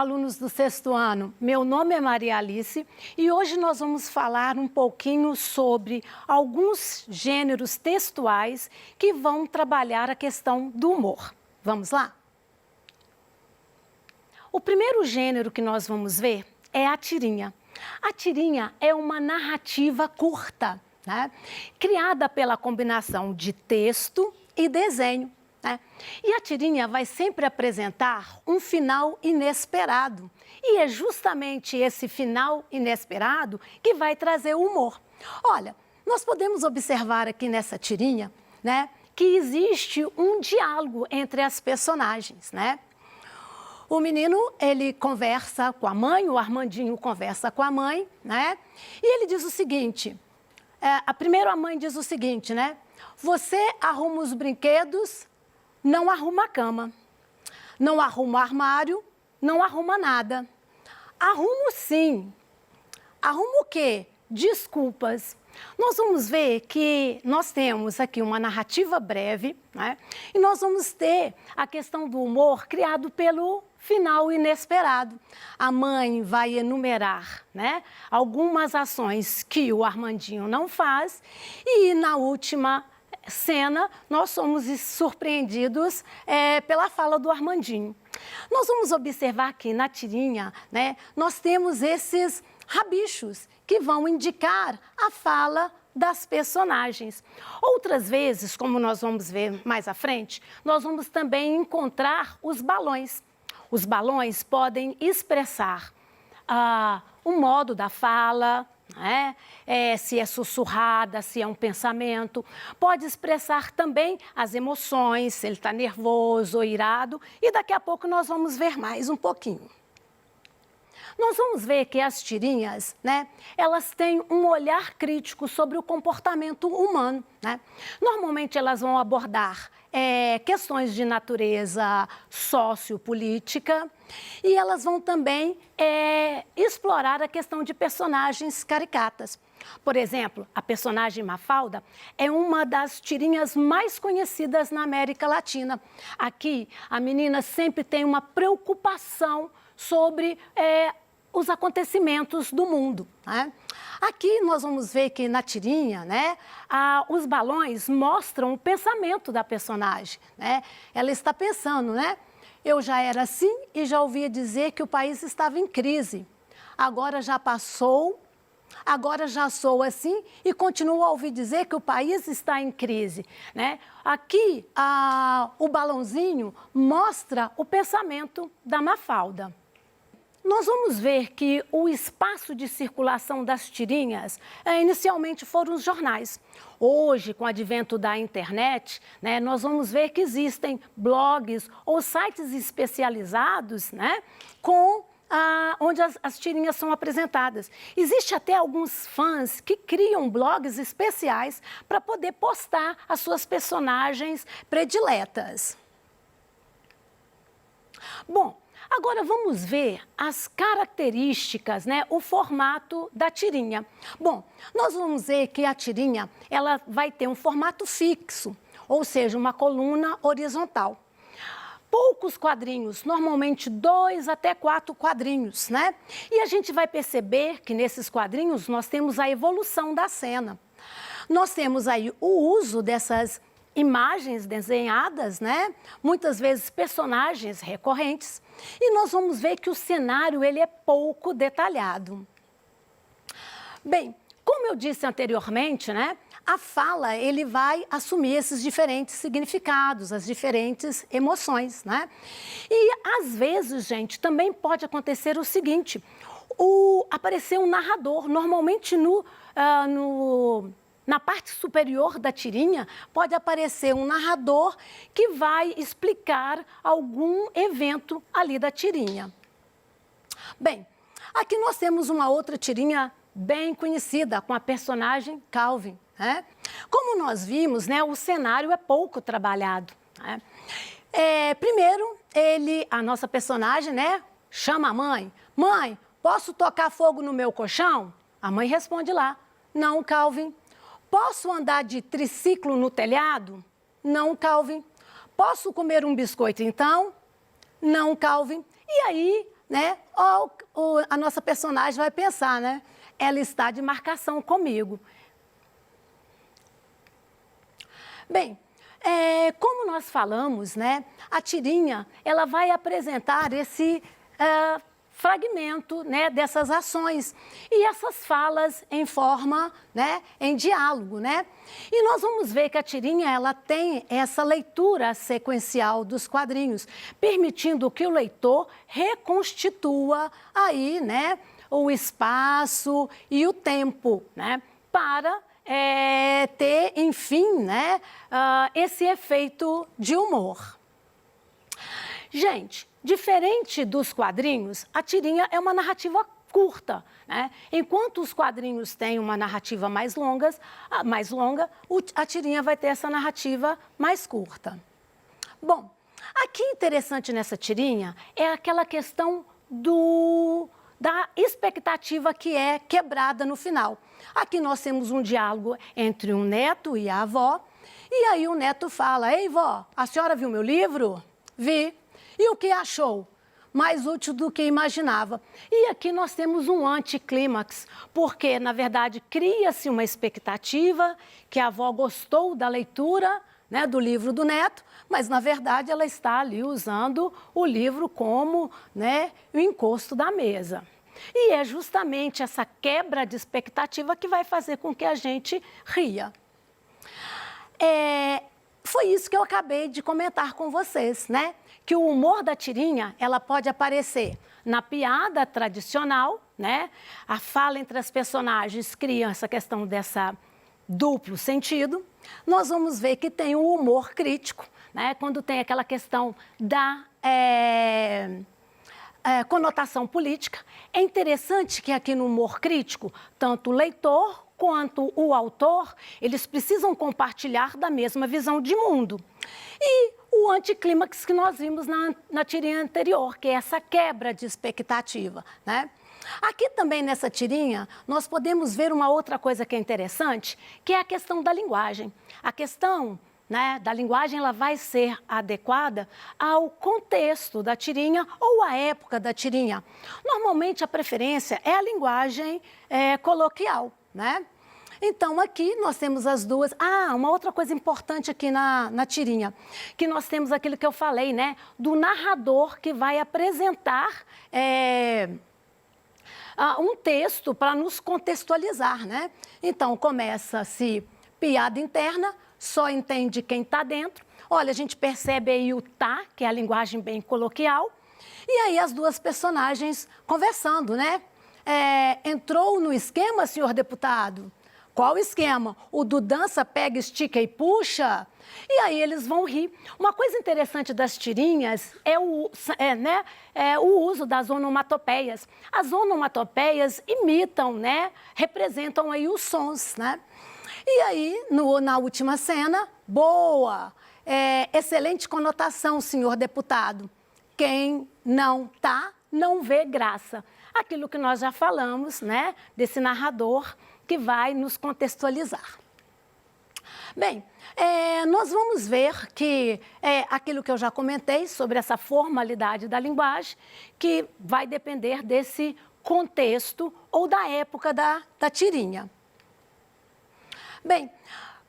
alunos do sexto ano. Meu nome é Maria Alice e hoje nós vamos falar um pouquinho sobre alguns gêneros textuais que vão trabalhar a questão do humor. Vamos lá? O primeiro gênero que nós vamos ver é a tirinha. A tirinha é uma narrativa curta, né? Criada pela combinação de texto e desenho. E a tirinha vai sempre apresentar um final inesperado. E é justamente esse final inesperado que vai trazer o humor. Olha, nós podemos observar aqui nessa tirinha, né, que existe um diálogo entre as personagens, né? O menino, ele conversa com a mãe, o Armandinho conversa com a mãe, né? E ele diz o seguinte, primeiro a mãe diz o seguinte, né? Você arruma os brinquedos, não arruma a cama, não arruma o armário, não arruma nada. Arrumo sim. Arrumo o quê? Desculpas. Nós vamos ver que nós temos aqui uma narrativa breve, né? E nós vamos ter a questão do humor criado pelo final inesperado. A mãe vai enumerar, né, algumas ações que o Armandinho não faz e na última cena, nós somos surpreendidos pela fala do Armandinho. Nós vamos observar que na tirinha, né, nós temos esses rabichos que vão indicar a fala das personagens. Outras vezes, como nós vamos ver mais à frente, nós vamos também encontrar os balões. Os balões podem expressar o modo da fala, se é sussurrada, se é um pensamento, pode expressar também as emoções, se ele está nervoso ou irado, e daqui a pouco nós vamos ver mais um pouquinho. Nós vamos ver que as tirinhas, né, elas têm um olhar crítico sobre o comportamento humano, né? Normalmente elas vão abordar questões de natureza sociopolítica e elas vão também explorar a questão de personagens caricatas. Por exemplo, a personagem Mafalda é uma das tirinhas mais conhecidas na América Latina. Aqui, a menina sempre tem uma preocupação sobre os acontecimentos do mundo, né? Aqui nós vamos ver que na tirinha, né, os balões mostram o pensamento da personagem, né? Ela está pensando, né? Eu já era assim e já ouvia dizer que o país estava em crise. Agora já passou, agora já sou assim e continuo a ouvir dizer que o país está em crise, né? Aqui o balãozinho mostra o pensamento da Mafalda. Nós vamos ver que o espaço de circulação das tirinhas inicialmente foram os jornais. Hoje, com o advento da internet, né, nós vamos ver que existem blogs ou sites especializados, né, onde as tirinhas são apresentadas. Existe até alguns fãs que criam blogs especiais para poder postar as suas personagens prediletas. Bom, agora vamos ver as características, né, o formato da tirinha. Bom, nós vamos ver que a tirinha ela vai ter um formato fixo, ou seja, uma coluna horizontal. Poucos quadrinhos, normalmente 2 até 4 quadrinhos, né? E a gente vai perceber que nesses quadrinhos nós temos a evolução da cena. Nós temos aí o uso dessas imagens desenhadas, né? Muitas vezes personagens recorrentes. E nós vamos ver que o cenário ele é pouco detalhado. Bem, como eu disse anteriormente, né? A fala ele vai assumir esses diferentes significados, as diferentes emoções, né? E às vezes, gente, também pode acontecer o seguinte: aparecer um narrador, normalmente na parte superior da tirinha, pode aparecer um narrador que vai explicar algum evento ali da tirinha. Bem, aqui nós temos uma outra tirinha bem conhecida, com a personagem Calvin, né? Como nós vimos, né, o cenário é pouco trabalhado, né? Primeiro, a nossa personagem, né, chama a mãe. Mãe, posso tocar fogo no meu colchão? A mãe responde lá, não, Calvin. Posso andar de triciclo no telhado? Não, Calvin. Posso comer um biscoito então? Não, Calvin. E aí, né? A nossa personagem vai pensar, né? Ela está de marcação comigo. Bem, como nós falamos, né? A tirinha, ela vai apresentar esse fragmento, né, dessas ações e essas falas em forma, né, em diálogo, né? E nós vamos ver que a tirinha, ela tem essa leitura sequencial dos quadrinhos, permitindo que o leitor reconstitua aí, né, o espaço e o tempo, né, para ter, enfim, né, esse efeito de humor. Gente, diferente dos quadrinhos, a tirinha é uma narrativa curta, né? Enquanto os quadrinhos têm uma narrativa mais longa, a tirinha vai ter essa narrativa mais curta. Bom, aqui interessante nessa tirinha é aquela questão da expectativa que é quebrada no final. Aqui nós temos um diálogo entre um neto e a avó, e aí o neto fala: "Ei, vó, a senhora viu meu livro?" "Vi." "E o que achou?" "Mais útil do que imaginava." E aqui nós temos um anticlímax, porque, na verdade, cria-se uma expectativa que a avó gostou da leitura, né, do livro do neto, mas, na verdade, ela está ali usando o livro como, né, o encosto da mesa. E é justamente essa quebra de expectativa que vai fazer com que a gente ria. Foi isso que eu acabei de comentar com vocês, né? Que o humor da tirinha, ela pode aparecer na piada tradicional, né? A fala entre as personagens cria essa questão dessa duplo sentido. Nós vamos ver que tem o humor crítico, né? Quando tem aquela questão da conotação política. É interessante que aqui no humor crítico, tanto o leitor quanto o autor, eles precisam compartilhar da mesma visão de mundo. E o anticlímax que nós vimos na tirinha anterior, que é essa quebra de expectativa, né? Aqui também nessa tirinha, nós podemos ver uma outra coisa que é interessante, que é a questão da linguagem. A questão, né, da linguagem, ela vai ser adequada ao contexto da tirinha ou à época da tirinha. Normalmente a preferência é a linguagem coloquial, né? Então, aqui nós temos as duas. Uma outra coisa importante aqui na tirinha, que nós temos aquilo que eu falei, né? Do narrador que vai apresentar um texto para nos contextualizar, né? Então, começa-se piada interna, só entende quem está dentro. Olha, a gente percebe aí o tá, que é a linguagem bem coloquial. E aí as duas personagens conversando, né? Entrou no esquema, senhor deputado? Qual esquema? O do dança, pega, estica e puxa? E aí eles vão rir. Uma coisa interessante das tirinhas é o uso das onomatopeias. As onomatopeias imitam, né? Representam aí os sons, né? E aí, na última cena, boa, excelente conotação, senhor deputado. Quem não tá, não vê graça. Aquilo que nós já falamos, né? Desse narrador que vai nos contextualizar. Bem, nós vamos ver que aquilo que eu já comentei sobre essa formalidade da linguagem, que vai depender desse contexto ou da época da tirinha. Bem,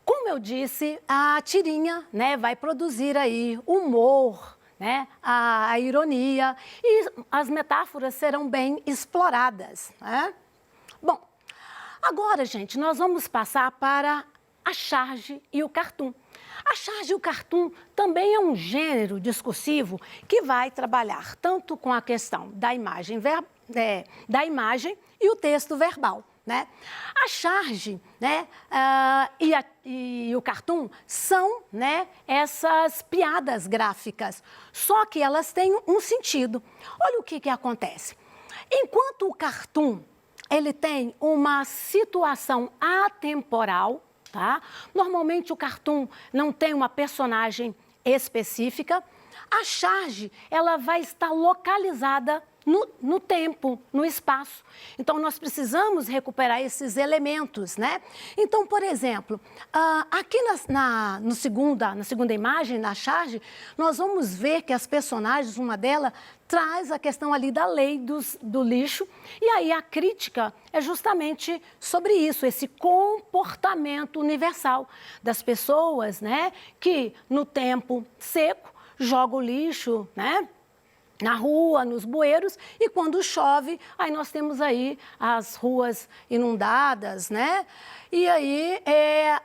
como eu disse, a tirinha, né, vai produzir aí humor, né, a ironia, e as metáforas serão bem exploradas, né? Bom, agora, gente, nós vamos passar para a charge e o cartoon. A charge e o cartoon também é um gênero discursivo que vai trabalhar tanto com a questão da imagem e o texto verbal, né? A charge, né, e o cartoon são, né, essas piadas gráficas, só que elas têm um sentido. Olha o que acontece. Enquanto o cartoon ele tem uma situação atemporal, tá? Normalmente o cartoon não tem uma personagem específica. A charge, ela vai estar localizada no tempo, no espaço. Então, nós precisamos recuperar esses elementos, né? Então, por exemplo, aqui na segunda imagem, na charge, nós vamos ver que as personagens, uma delas, traz a questão ali da lei do lixo, e aí a crítica é justamente sobre isso, esse comportamento universal das pessoas, né, que no tempo seco jogam o lixo, né, na rua, nos bueiros, e quando chove, aí nós temos aí as ruas inundadas, né? E aí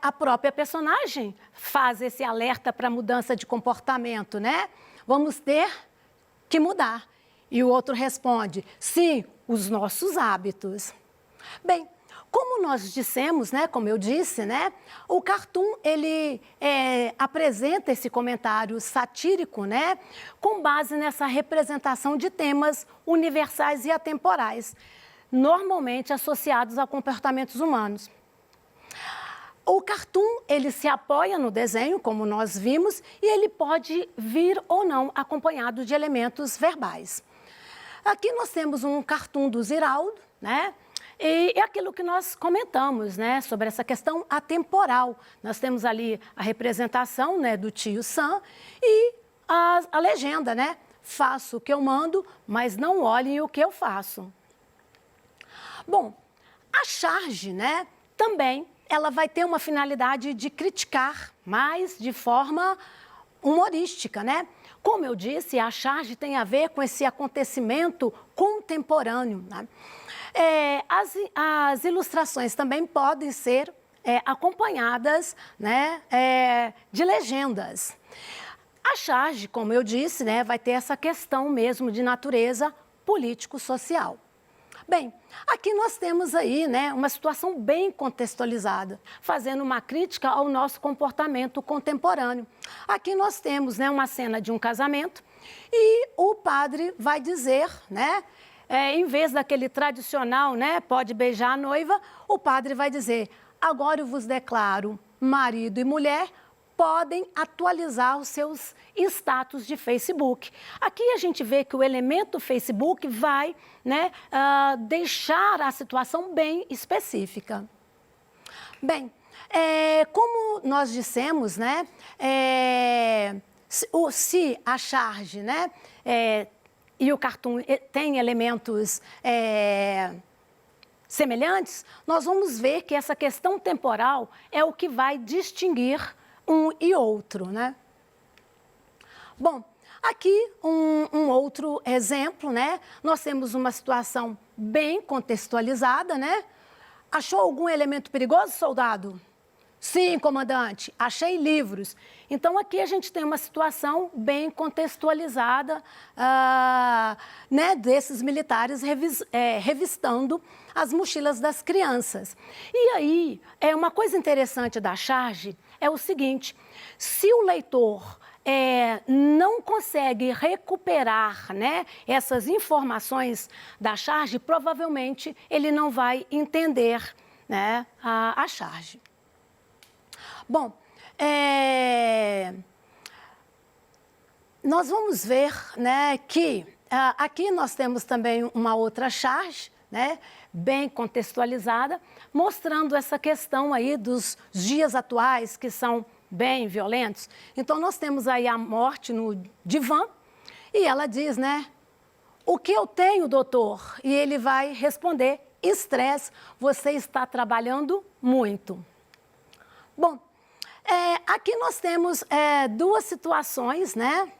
a própria personagem faz esse alerta para mudança de comportamento, né? Vamos ter que mudar. E o outro responde, sim, os nossos hábitos. Bem, como nós dissemos, né, como eu disse, né, o cartoon, ele apresenta esse comentário satírico, né, com base nessa representação de temas universais e atemporais, normalmente associados a comportamentos humanos. O cartoon, ele se apoia no desenho, como nós vimos, e ele pode vir ou não acompanhado de elementos verbais. Aqui nós temos um cartoon do Ziraldo, né? E é aquilo que nós comentamos, né, sobre essa questão atemporal. Nós temos ali a representação, né, do tio Sam e a legenda, né? Faço o que eu mando, mas não olhem o que eu faço. Bom, a charge, né, também ela vai ter uma finalidade de criticar, mas de forma humorística, né? Como eu disse, a charge tem a ver com esse acontecimento contemporâneo, né? As ilustrações também podem ser acompanhadas, né, de legendas. A charge, como eu disse, né, vai ter essa questão mesmo de natureza político-social. Bem, aqui nós temos aí, né, uma situação bem contextualizada, fazendo uma crítica ao nosso comportamento contemporâneo. Aqui nós temos, né, uma cena de um casamento e o padre vai dizer, né, em vez daquele tradicional, né, pode beijar a noiva, o padre vai dizer, agora eu vos declaro, marido e mulher, podem atualizar os seus status de Facebook. Aqui a gente vê que o elemento Facebook vai, né, deixar a situação bem específica. Bem, como nós dissemos, né, se a charge, né, e o cartoon tem elementos semelhantes, nós vamos ver que essa questão temporal é o que vai distinguir um e outro, né? Bom, aqui um outro exemplo, né? Nós temos uma situação bem contextualizada, né? Achou algum elemento perigoso, soldado? Sim, comandante, achei livros. Então, aqui a gente tem uma situação bem contextualizada, né, desses militares revistando as mochilas das crianças. E aí, uma coisa interessante da charge é o seguinte, se o leitor não consegue recuperar, né, essas informações da charge, provavelmente ele não vai entender, né, a charge. Bom, nós vamos ver, né, que aqui nós temos também uma outra charge, né, bem contextualizada, mostrando essa questão aí dos dias atuais que são bem violentos. Então, nós temos aí a morte no divã e ela diz, né, o que eu tenho, doutor? E ele vai responder, estresse, você está trabalhando muito. Bom, aqui nós temos duas situações, né,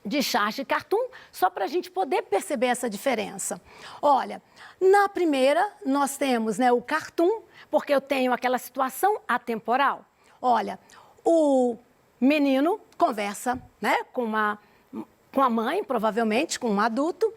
de charge e cartoon, só para a gente poder perceber essa diferença. Olha, na primeira nós temos, né, o cartoon, porque eu tenho aquela situação atemporal. Olha, o menino conversa, né, com a mãe, provavelmente, com um adulto,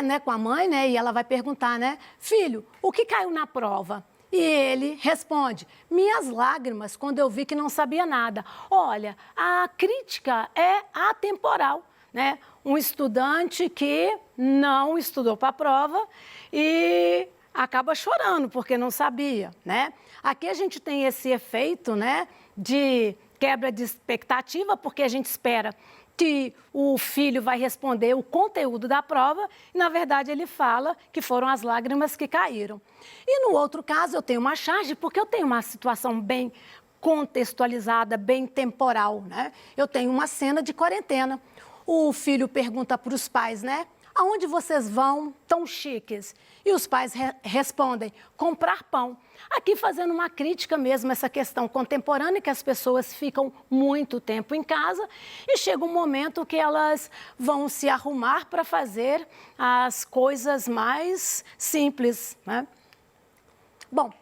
né, com a mãe, né, e ela vai perguntar, né, filho, o que caiu na prova? E ele responde, minhas lágrimas, quando eu vi que não sabia nada. Olha, a crítica é atemporal, né? Um estudante que não estudou para a prova e acaba chorando porque não sabia, né? Aqui a gente tem esse efeito, né, de quebra de expectativa, porque a gente espera que o filho vai responder o conteúdo da prova e, na verdade, ele fala que foram as lágrimas que caíram. E no outro caso, eu tenho uma charge porque eu tenho uma situação bem contextualizada, bem temporal, né? Eu tenho uma cena de quarentena. O filho pergunta para os pais, né? Aonde vocês vão tão chiques? E os pais respondem, comprar pão. Aqui fazendo uma crítica mesmo a essa questão contemporânea, que as pessoas ficam muito tempo em casa e chega um momento que elas vão se arrumar para fazer as coisas mais simples, né? Bom,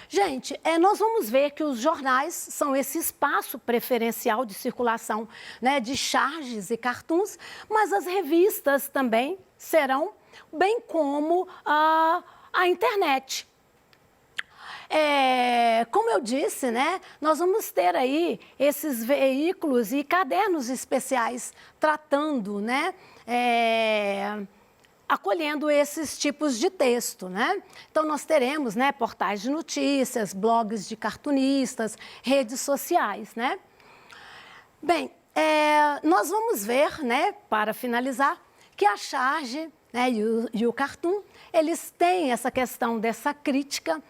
gente, nós vamos ver que os jornais são esse espaço preferencial de circulação, né, de charges e cartoons, mas as revistas também serão, bem como a internet. Como eu disse, né, nós vamos ter aí esses veículos e cadernos especiais tratando, né, acolhendo esses tipos de texto, né? Então, nós teremos, né, portais de notícias, blogs de cartunistas, redes sociais, né? Bem, nós vamos ver, né, para finalizar, que a charge, né, e o cartoon, eles têm essa questão dessa crítica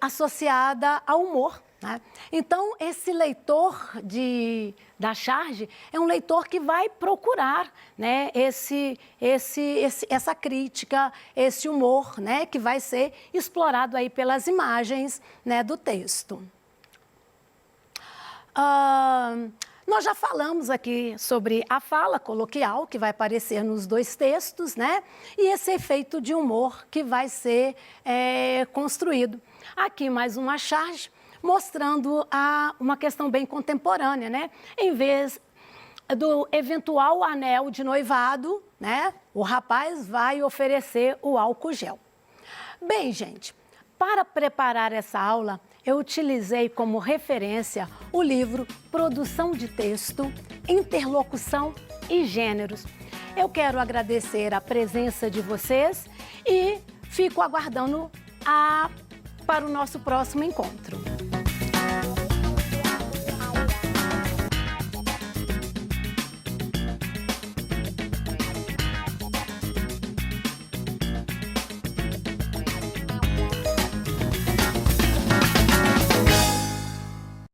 associada ao humor, né? Então, esse leitor da charge é um leitor que vai procurar, né, essa crítica, esse humor, né, que vai ser explorado aí pelas imagens, né, do texto. Nós já falamos aqui sobre a fala coloquial, que vai aparecer nos dois textos, né? E esse efeito de humor que vai ser construído. Aqui mais uma charge mostrando uma questão bem contemporânea, né? Em vez do eventual anel de noivado, né? O rapaz vai oferecer o álcool gel. Bem, gente, para preparar essa aula, eu utilizei como referência o livro Produção de Texto, Interlocução e Gêneros. Eu quero agradecer a presença de vocês e fico aguardando para o nosso próximo encontro.